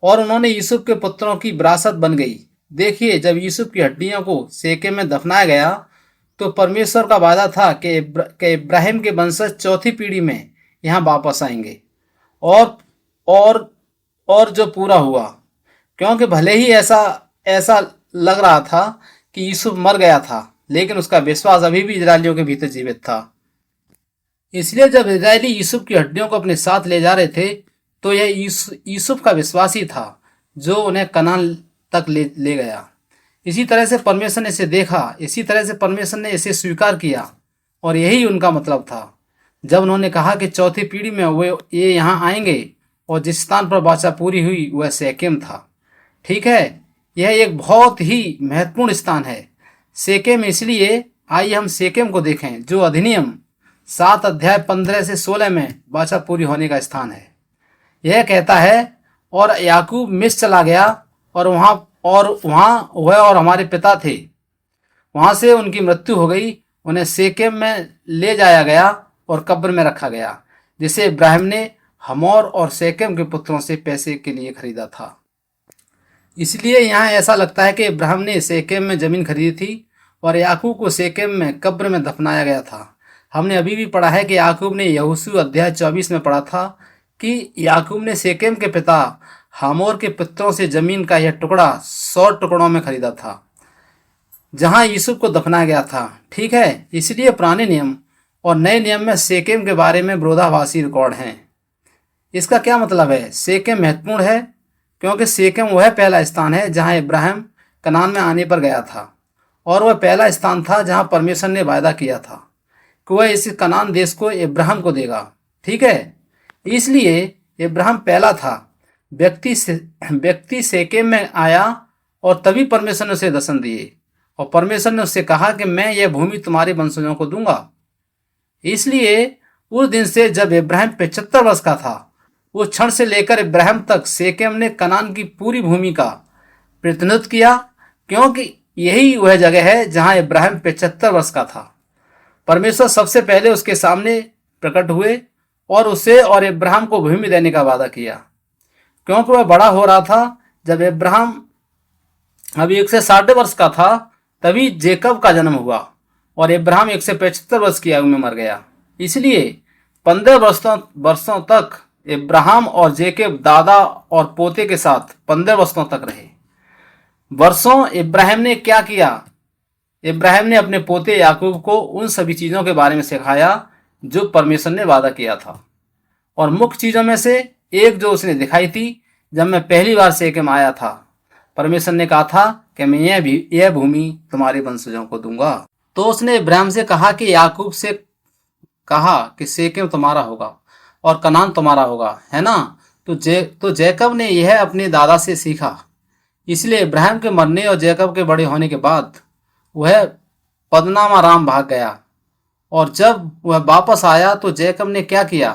और उन्होंने यूसुफ के पुत्रों की विरासत बन गई। देखिए, जब यूसुफ की हड्डियों को सेकेम में दफनाया गया तो परमेश्वर का वादा था कि इब्राहिम के वंशज चौथी पीढ़ी में यहाँ वापस आएंगे। और जो पूरा हुआ, क्योंकि भले ही ऐसा लग रहा था कि यूसुफ मर गया था, लेकिन उसका विश्वास अभी भी इजरायलियों के भीतर जीवित था। इसलिए जब इजरायली यूसुफ की हड्डियों को अपने साथ ले जा रहे थे तो यह यूसुफ का विश्वास ही था जो उन्हें कनान तक ले गया। इसी तरह से परमेश्वर ने इसे देखा, इसी तरह से परमेश्वर ने इसे स्वीकार किया, और यही उनका मतलब था जब उन्होंने कहा कि चौथी पीढ़ी में ये यहाँ आएंगे। और जिस स्थान पर वाचा पूरी हुई वह सेकेम था। ठीक है, यह एक बहुत ही महत्वपूर्ण स्थान है सेकेम। इसलिए आइए हम सेकेम को देखें, जो अधिनियम 7 अध्याय 15 से 16 में वाचा पूरी होने का स्थान है। यह कहता है, और याकूब मिस्र चला गया और वहाँ वह और हमारे पिता थे। वहाँ से उनकी मृत्यु हो गई। उन्हें सेकेम में ले जाया गया और कब्र में रखा गया, जिसे इब्राहिम ने हमोर और सेकेम के पुत्रों से पैसे के लिए खरीदा था। इसलिए यहाँ ऐसा लगता है कि इब्राहिम ने सेकेम में जमीन खरीदी थी और याकूब को सेकेम में कब्र में दफनाया गया था। हमने अभी भी पढ़ा है कि याकूब ने यहोशू अध्याय 24 में पढ़ा था कि याकूब ने सेकेम के पिता हमोर के पुत्रों से जमीन का यह टुकड़ा 100 टुकड़ों में खरीदा था, जहां यूसुफ को दफनाया गया था। ठीक है, इसलिए पुराने नियम और नए नियम में सेकेम के बारे में विरोधाभासी रिकॉर्ड हैं। इसका क्या मतलब है? सेकेम महत्वपूर्ण है क्योंकि सेकेम वह पहला स्थान है जहां इब्राहिम कनान में आने पर गया था, और वह पहला स्थान था जहां परमेश्वर ने वायदा किया था कि वह इस कनान देश को इब्राहिम को देगा। ठीक है, इसलिए इब्राहिम पहला था व्यक्ति सेकेम में आया, और तभी परमेश्वर ने उसे दर्शन दिए, और परमेश्वर ने उससे कहा कि मैं यह भूमि तुम्हारे वंशजों को दूंगा। इसलिए उस दिन से जब इब्राहिम 75 वर्ष का था, उस क्षण से लेकर इब्राहिम तक सेकेम ने कनान की पूरी भूमि का प्रतिनिधित्व किया, क्योंकि यही वह जगह है जहां इब्राहिम 75 वर्ष का था। परमेश्वर सबसे पहले उसके सामने प्रकट हुए और उसे और इब्राहिम को भूमि देने का वादा किया, क्योंकि वह बड़ा हो रहा था। जब इब्राहिम अभी 160 वर्ष का था, तभी जेकब का जन्म हुआ, और इब्राहिम 175 वर्ष की आयु में मर गया। इसलिए 15 वर्षों तक इब्राहिम और जेकब दादा और पोते के साथ 15 वर्षों तक रहे। वर्षों इब्राहिम ने क्या किया? इब्राहिम ने अपने पोते याकूब को उन सभी चीज़ों के बारे में सिखाया जो परमेश्वर ने वादा किया था, और मुख्य चीज़ों में से एक जो उसने दिखाई थी, जब मैं पहली बार सेकेम आया था, परमेश्वर ने कहा था कि मैं यह भूमि तुम्हारे वंशजों को दूंगा। तो उसने इब्राहिम से कहा कि याकूब से कहा कि सेकेम तुम्हारा होगा और कनान तुम्हारा होगा, है ना? तो जैकब ने यह अपने दादा से सीखा। इसलिए इब्राहिम के मरने और जैकब के बड़े होने के बाद वह पद्माराम भाग गया। और जब वह वापस आया तो जैकब ने क्या किया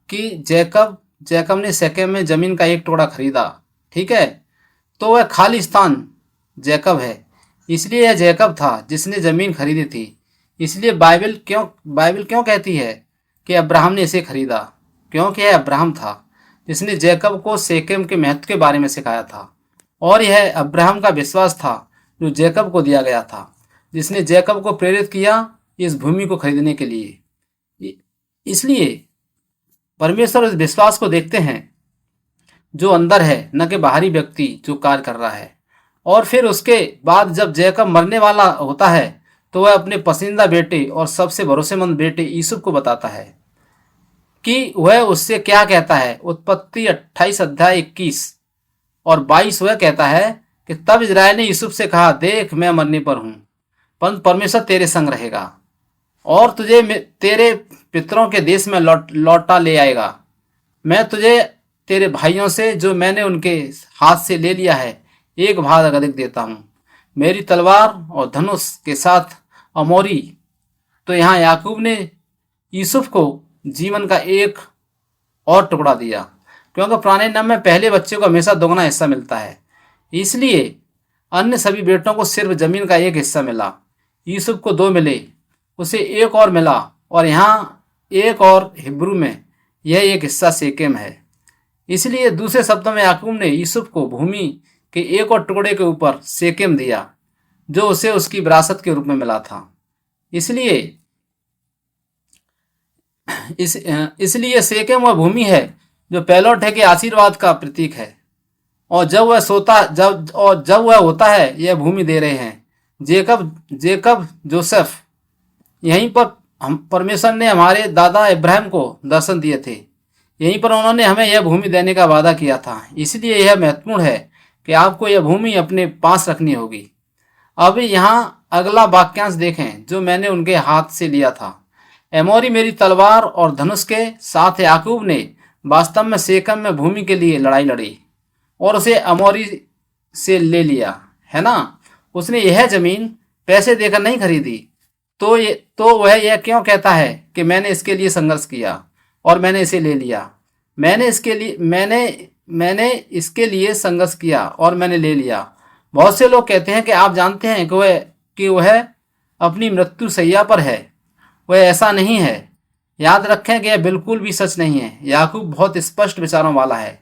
कि जैकब ने शेकेम में जमीन का एक टुकड़ा खरीदा। ठीक है, तो वह खाली स्थान जैकब है, इसलिए यह जैकब था जिसने जमीन खरीदी थी। इसलिए बाइबल क्यों कहती है कि अब्राहम ने इसे खरीदा? क्योंकि यह अब्राहम था जिसने जैकब को शेकेम के महत्व के बारे में सिखाया था, और यह अब्राहम का विश्वास था जो जैकब को दिया गया था, जिसने जैकब को प्रेरित किया इस भूमि को खरीदने के लिए। इसलिए परमेश्वर इस विश्वास को देखते हैं जो अंदर है, न कि बाहरी व्यक्ति जो कार्य कर रहा है। और फिर उसके बाद जब जैकब मरने वाला होता है तो वह अपने पसंदीदा बेटे और सबसे भरोसेमंद बेटे यूसुफ को बताता है कि वह उससे क्या कहता है। उत्पत्ति 28 अध्याय 21 और 22 वह कहता है कि तब इजराइल ने यूसुफ से कहा, देख मैं मरने पर हूँ, परंतु परमेश्वर तेरे संग रहेगा और तुझे तेरे पितरों के देश में लौटा ले आएगा। मैं तुझे तेरे भाइयों से जो मैंने उनके हाथ से ले लिया है एक भाग अधिक देता हूँ। मेरी तलवार और धनुष के साथ अमोरी। तो यहाँ याकूब ने यूसुफ को जीवन का एक और टुकड़ा दिया, क्योंकि पुराने नियम में पहले बच्चे को हमेशा दोगुना हिस्सा मिलता है, इसलिए अन्य सभी बेटों को सिर्फ जमीन का एक हिस्सा मिला। यूसुफ को 2 मिले, उसे एक और मिला, और यहाँ एक और हिब्रू में यह एक हिस्सा शेकेम है। इसलिए दूसरे शब्दों में याकूब ने यूसुफ को भूमि के एक और टुकड़े के ऊपर शेकेम दिया जो उसे उसकी विरासत के रूप में मिला था। इसलिए शेकेम वह भूमि है जो पहलौठ है के आशीर्वाद का प्रतीक है। और जब वह होता है यह भूमि दे रहे हैं जेकब जोसेफ। यहीं पर परमेश्वर ने हमारे दादा इब्राहिम को दर्शन दिए थे, यहीं पर उन्होंने हमें यह भूमि देने का वादा किया था। इसलिए यह महत्वपूर्ण है कि आपको यह भूमि अपने पास रखनी होगी। अब यहाँ अगला वाक्यांश देखें जो मैंने उनके हाथ से लिया था। एमोरी मेरी तलवार और धनुष के साथ याकूब ने वास्तव में शेकेम में भूमि के लिए लड़ाई लड़ी और उसे अमोरी से ले लिया, है ना। उसने यह जमीन पैसे देकर नहीं खरीदी। तो वह यह क्यों कहता है कि मैंने इसके लिए संघर्ष किया और मैंने इसे ले लिया? मैंने इसके लिए संघर्ष किया और मैंने ले लिया। बहुत से लोग कहते हैं कि आप जानते हैं कि वह अपनी मृत्यु शैया पर है। वह ऐसा नहीं है। याद रखें कि यह बिल्कुल भी सच नहीं है। याकूब बहुत स्पष्ट विचारों वाला है,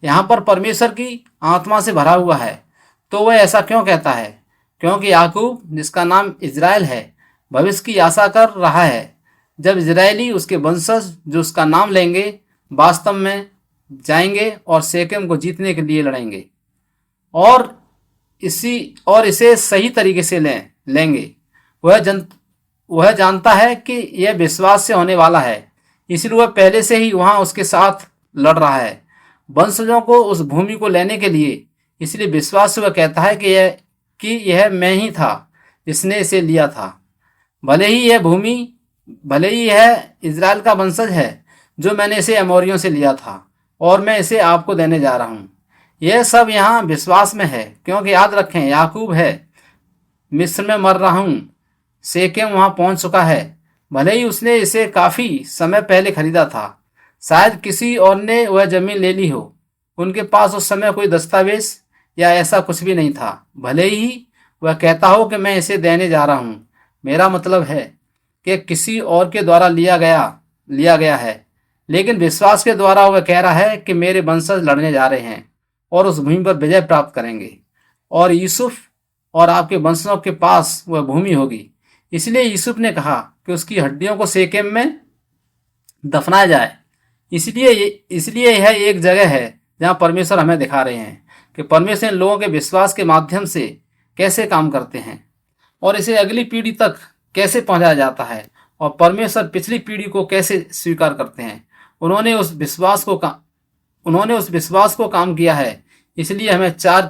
यहाँ पर परमेश्वर की आत्मा से भरा हुआ है। तो वह ऐसा क्यों कहता है? क्योंकि याकूब, जिसका नाम इजराइल है, भविष्य की आशा कर रहा है जब इजरायली उसके वंशज जो उसका नाम लेंगे वास्तव में जाएंगे और शेकेम को जीतने के लिए लड़ेंगे और इसे सही तरीके से लेंगे। वह जानता है कि यह विश्वास से होने वाला है, इसलिए वह पहले से ही वहां उसके साथ लड़ रहा है वंशजों को उस भूमि को लेने के लिए। इसलिए विश्वास से वह कहता है कि यह मैं ही था जिसने इसे लिया था। भले ही यह इजराइल का वंशज है जो मैंने इसे अमोरियों से लिया था और मैं इसे आपको देने जा रहा हूँ। यह सब यहाँ विश्वास में है, क्योंकि याद रखें याकूब है मिस्र में मर रहा हूँ, शेकेम वहाँ पहुँच चुका है। भले ही उसने इसे काफ़ी समय पहले खरीदा था, शायद किसी और ने वह जमीन ले ली हो। उनके पास उस समय कोई दस्तावेज या ऐसा कुछ भी नहीं था। भले ही वह कहता हो कि मैं इसे देने जा रहा हूँ, मेरा मतलब है कि किसी और के द्वारा लिया गया है, लेकिन विश्वास के द्वारा वह कह रहा है कि मेरे वंशज लड़ने जा रहे हैं और उस भूमि पर विजय प्राप्त करेंगे और यूसुफ और आपके वंशजों के पास वह भूमि होगी। इसलिए यूसुफ ने कहा कि उसकी हड्डियों को शेकेम में दफनाया जाए। इसलिए यह एक जगह है जहां परमेश्वर हमें दिखा रहे हैं कि परमेश्वर लोगों के विश्वास के माध्यम से कैसे काम करते हैं और इसे अगली पीढ़ी तक कैसे पहुंचाया जाता है और परमेश्वर पिछली पीढ़ी को कैसे स्वीकार करते हैं। उन्होंने उस विश्वास को काम किया है। इसलिए हमें चार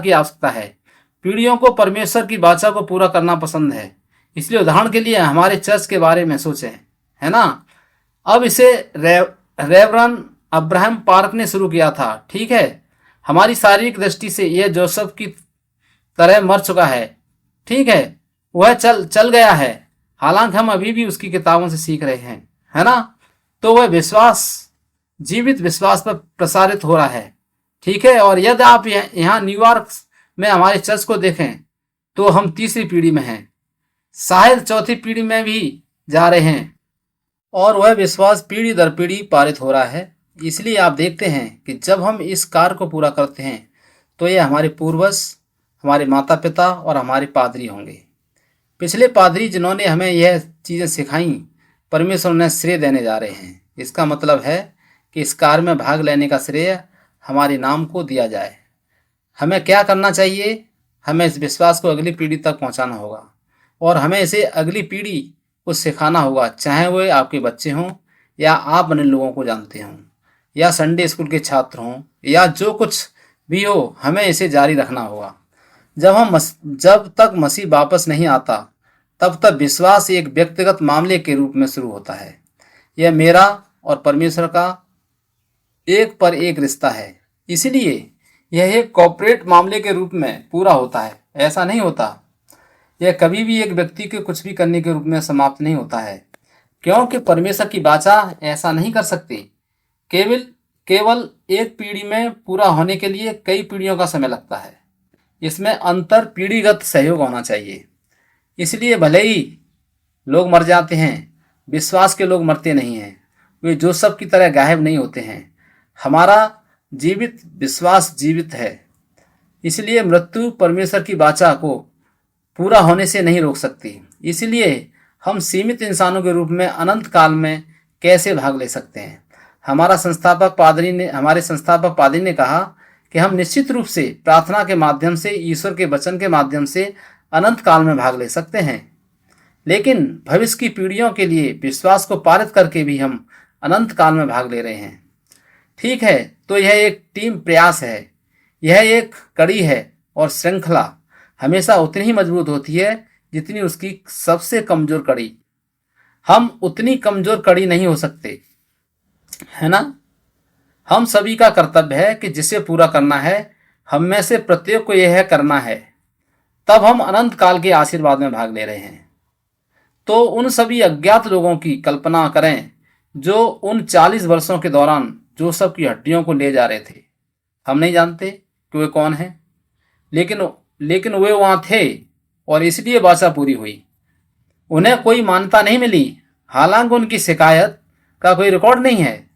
की आवश्यकता है। पीढ़ियों को परमेश्वर की वाचा को पूरा करना पसंद है। इसलिए उदाहरण के लिए हमारे चर्च के बारे में सोचें, है ना। अब इसे रेवरन अब्राहम पार्क ने शुरू किया था, ठीक है। हमारी शारीरिक दृष्टि से यह जोसेफ की तरह मर चुका है, ठीक है, वह चल चल गया है, हालांकि हम अभी भी उसकी किताबों से सीख रहे हैं, है ना। तो वह विश्वास जीवित विश्वास पर प्रसारित हो रहा है, ठीक है। और यदि आप यहाँ न्यूयॉर्क में हमारे चर्च को देखें तो हम तीसरी पीढ़ी में हैं, शायद चौथी पीढ़ी में भी जा रहे हैं, और वह विश्वास पीढ़ी दर पीढ़ी पारित हो रहा है। इसलिए आप देखते हैं कि जब हम इस कार्य को पूरा करते हैं तो ये हमारे पूर्वज, हमारे माता पिता और हमारे पादरी होंगे। पिछले पादरी जिन्होंने हमें यह चीज़ें सिखाई, परमेश्वर उन्हें श्रेय देने जा रहे हैं। इसका मतलब है कि इस कार्य में भाग लेने का श्रेय हमारे नाम को दिया जाए। हमें क्या करना चाहिए? हमें इस विश्वास को अगली पीढ़ी तक पहुंचाना होगा, और हमें इसे अगली पीढ़ी को सिखाना होगा, चाहे वे आपके बच्चे हों या आप अन्य लोगों को जानते हों या संडे स्कूल के छात्र हों या जो कुछ भी हो, हमें इसे जारी रखना होगा। जब तक मसीह वापस नहीं आता तब तक विश्वास एक व्यक्तिगत मामले के रूप में शुरू होता है। यह मेरा और परमेश्वर का एक पर एक रिश्ता है, इसलिए यह एक कॉर्पोरेट मामले के रूप में पूरा होता है, ऐसा नहीं होता। यह कभी भी एक व्यक्ति के कुछ भी करने के रूप में समाप्त नहीं होता है, क्योंकि परमेश्वर की वाचा ऐसा नहीं कर सकती। केवल केवल एक पीढ़ी में पूरा होने के लिए कई पीढ़ियों का समय लगता है। इसमें अंतर पीढ़ीगत सहयोग होना चाहिए। इसलिए भले ही लोग मर जाते हैं, विश्वास के लोग मरते नहीं हैं, वे जोसेफ की तरह गायब नहीं होते हैं। हमारा जीवित विश्वास जीवित है, इसलिए मृत्यु परमेश्वर की वाचा को पूरा होने से नहीं रोक सकती। इसलिए हम सीमित इंसानों के रूप में अनंत काल में कैसे भाग ले सकते हैं? हमारे संस्थापक पादरी ने कहा कि हम निश्चित रूप से प्रार्थना के माध्यम से, ईश्वर के वचन के माध्यम से अनंत काल में भाग ले सकते हैं, लेकिन भविष्य की पीढ़ियों के लिए विश्वास को पारित करके भी हम अनंत काल में भाग ले रहे हैं। ठीक है, तो यह एक टीम प्रयास है, यह एक कड़ी है, और श्रृंखला हमेशा उतनी ही मजबूत होती है जितनी उसकी सबसे कमजोर कड़ी। हम उतनी कमजोर कड़ी नहीं हो सकते, है ना। हम सभी का कर्तव्य है कि जिसे पूरा करना है, हम में से प्रत्येक को यह करना है, तब हम अनंत काल के आशीर्वाद में भाग ले रहे हैं। तो उन सभी अज्ञात लोगों की कल्पना करें जो उन 40 वर्षों के दौरान जोसेफ की हड्डियों को ले जा रहे थे। हम नहीं जानते कि वे कौन हैं, लेकिन वे वहां थे, और इसलिए वाचा पूरी हुई। उन्हें कोई मान्यता नहीं मिली, हालांकि उनकी शिकायत का कोई रिकॉर्ड नहीं है।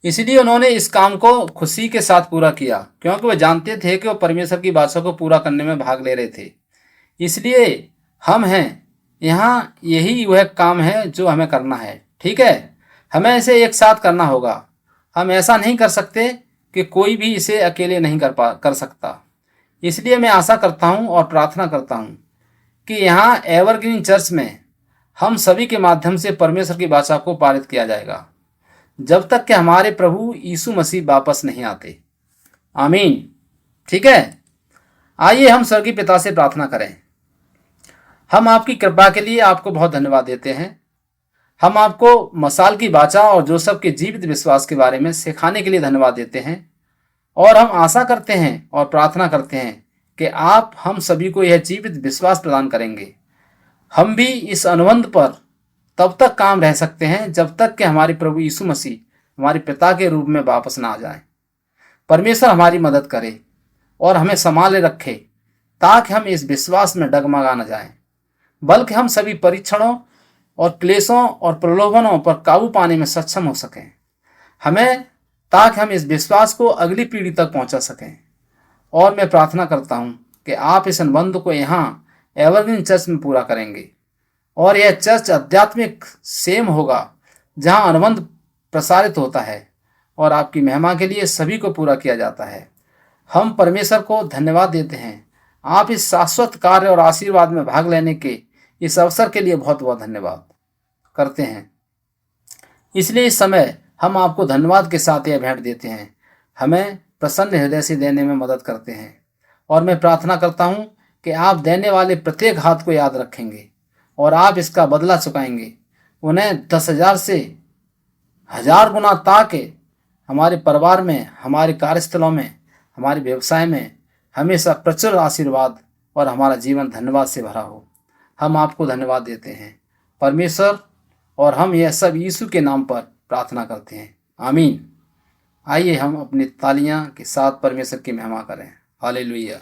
इसलिए उन्होंने इस काम को खुशी के साथ पूरा किया, क्योंकि वे जानते थे कि वो परमेश्वर की वाचा को पूरा करने में भाग ले रहे थे। इसलिए हम हैं यहाँ, यही वह काम है जो हमें करना है। ठीक है, हमें इसे एक साथ करना होगा। हम ऐसा नहीं कर सकते कि कोई भी इसे अकेले नहीं कर सकता। इसलिए मैं आशा करता हूँ और प्रार्थना करता हूँ कि यहाँ एवरग्रीन चर्च में हम सभी के माध्यम से परमेश्वर की वाचा को पारित किया जाएगा, जब तक कि हमारे प्रभु यीशु मसीह वापस नहीं आते। आमीन। ठीक है, आइए हम स्वर्गीय पिता से प्रार्थना करें। हम आपकी कृपा के लिए आपको बहुत धन्यवाद देते हैं। हम आपको मसाल की वाचा और जोसेफ के जीवित विश्वास के बारे में सिखाने के लिए धन्यवाद देते हैं, और हम आशा करते हैं और प्रार्थना करते हैं कि आप हम सभी को यह जीवित विश्वास प्रदान करेंगे। हम भी इस अनुबंध पर तब तक काम रह सकते हैं जब तक कि हमारे प्रभु यीशु मसीह हमारे पिता के रूप में वापस ना आ जाए। परमेश्वर हमारी मदद करे और हमें संभाले रखे, ताकि हम इस विश्वास में डगमगा न जाएं, बल्कि हम सभी परीक्षणों और क्लेशों और प्रलोभनों पर काबू पाने में सक्षम हो सकें, ताकि हम इस विश्वास को अगली पीढ़ी तक पहुंचा सकें। और मैं प्रार्थना करता हूं कि आप इस अनुबंध को यहाँ एवरग्रीन चर्च में पूरा करेंगे, और यह चर्च आध्यात्मिक सेम होगा जहां अनुबंध प्रसारित होता है और आपकी महिमा के लिए सभी को पूरा किया जाता है। हम परमेश्वर को धन्यवाद देते हैं। आप इस शाश्वत कार्य और आशीर्वाद में भाग लेने के इस अवसर के लिए बहुत बहुत धन्यवाद करते हैं। इसलिए इस समय हम आपको धन्यवाद के साथ यह भेंट देते हैं, हमें प्रसन्न हृदय से देने में मदद करते हैं। और मैं प्रार्थना करता हूं कि आप देने वाले प्रत्येक हाथ को याद रखेंगे और आप इसका बदला चुकाएंगे, उन्हें 10,000 से 1,000 गुना, ताकि हमारे परिवार में, हमारे कार्यस्थलों में, हमारे व्यवसाय में हमेशा प्रचुर आशीर्वाद और हमारा जीवन धन्यवाद से भरा हो। हम आपको धन्यवाद देते हैं परमेश्वर, और हम यह सब यीशु के नाम पर प्रार्थना करते हैं, आमीन। आइए हम अपनी तालियां के साथ परमेश्वर की महिमा करें। हालेलुया।